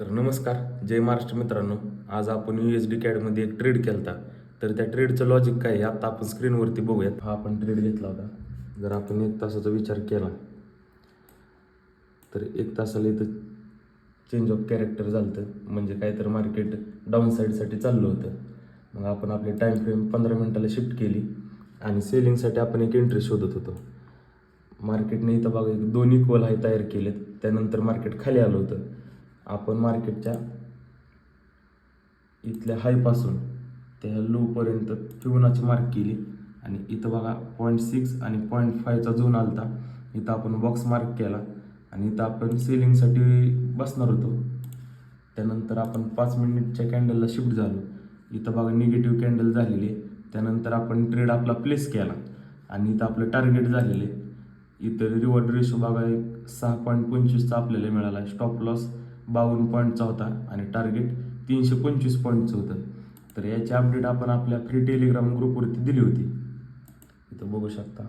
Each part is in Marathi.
तर नमस्कार, जय महाराष्ट्र मित्रांनो. आज आपण USD CAD एक ट्रेड केला होता. तर त्या ट्रेडचं लॉजिक काय आहे आता आपण स्क्रीनवरती बघूयात. हा आपण ट्रेड घेतला होता. जर आपण 1 तासाचा विचार केला तर 1 तासाला इथं चेंज ऑफ कॅरेक्टर झालं होतं. म्हणजे काय तर मार्केट डाऊन साईडसाठी चाललं होतं. मग आपण आपली टाईम फ्रेम 15 मिनिटाला शिफ्ट केली आणि सेलिंगसाठी आपण एक एंट्री शोधत होतो. मार्केटने इथं बघा 2 इक्वल हाय तयार केलेत. त्यानंतर मार्केट खाली आलं होतं. आपण मार्केटच्या इथल्या हायपासून त्या लोपर्यंत फिबोनाची मार्क केली आणि इथं बघा 0.6 आणि 0.5चा झोन आला होता. इथं आपण बॉक्स मार्क केला आणि इथं आपण सेलिंगसाठी बसणार होतो. त्यानंतर आपण 5 मिनिटच्या कॅन्डलला शिफ्ट झालो. इथं बघा निगेटिव्ह कॅन्डल झालेली आहे. त्यानंतर आपण ट्रेड आपला प्लेस केला आणि इथं आपलं टार्गेट झालेलं आहे. इथं रिवॉर्ड रेशो बघा 6.25चा आपल्याला मिळाला आहे. स्टॉप लॉस 52 पॉईंटचा होता आणि टार्गेट 325 पॉईंटचं होतं. तर याची अपडेट आपण आपल्या फ्री टेलिग्राम ग्रुपवरती दिली होती. इथं बघू शकता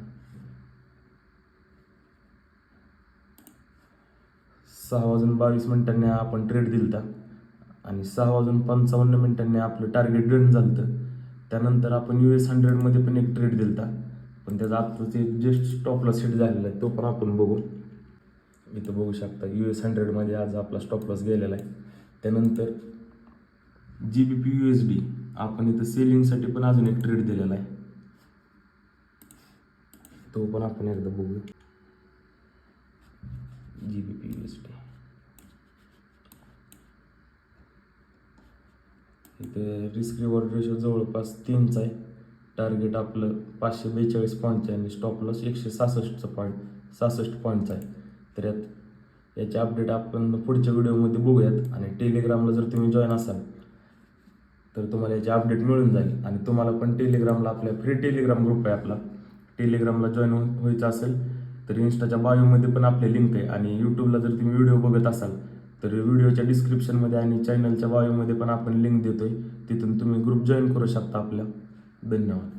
6:22 आपण ट्रेड दिलता आणि 6:55 आपलं टार्गेट डन झालं होतं. त्यानंतर आपण US 100 पण एक ट्रेड दिलता, पण त्याचा आत्ताच एक जस्ट स्टॉप लॉस सेट झालेला आहे. तो पण आपण बघू. इथं बघू शकता US 100 आज आपला स्टॉप लॉस गेलेला आहे. त्यानंतर GBP USD आपण इथं सेलिंगसाठी पण अजून एक ट्रेड दिलेला आहे. तो पण आपण एकदा बघू. GBP USD इथे रिस्क रिवॉर्ड रेशो जवळपास 3चा आहे. टार्गेट आपलं 542 पॉईंटचं आहे आणि स्टॉप लॉस 166 पॉईंटचा आहे. तर याची अपडेट आपण पुढच्या व्हिडिओमध्ये बघूयात. आणि टेलिग्रामला जर तुम्ही जॉईन असाल तर तुम्हाला याची अपडेट मिळून जाईल. आणि तुम्हाला पण टेलिग्रामला आपल्या फ्री टेलिग्राम ग्रुप आहे आपला. टेलिग्रामला जॉईन व्हायचं असेल तर इन्स्टाच्या बायोमध्ये पण आपली लिंक आहे. आणि यूट्यूबला जर तुम्ही व्हिडिओ बघत असाल तर व्हिडिओच्या डिस्क्रिप्शनमध्ये आणि चॅनलच्या बायोमध्ये पण आपण लिंक देतोय. तिथून तुम्ही ग्रुप जॉईन करू शकता आपल्या. धन्यवाद.